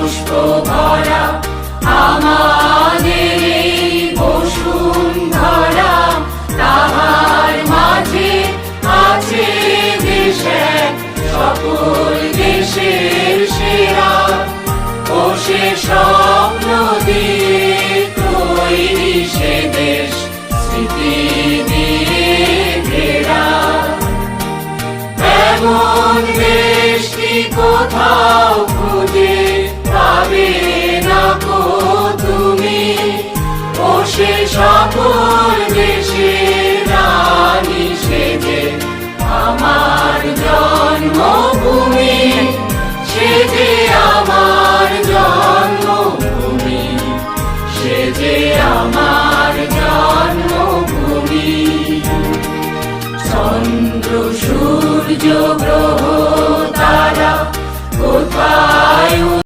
পুষ্প ভরা আমাদের এই বসুন্ধরা, তাহার মাঝে আছে দেশ এক, সকল দেশের সেরা। ও সে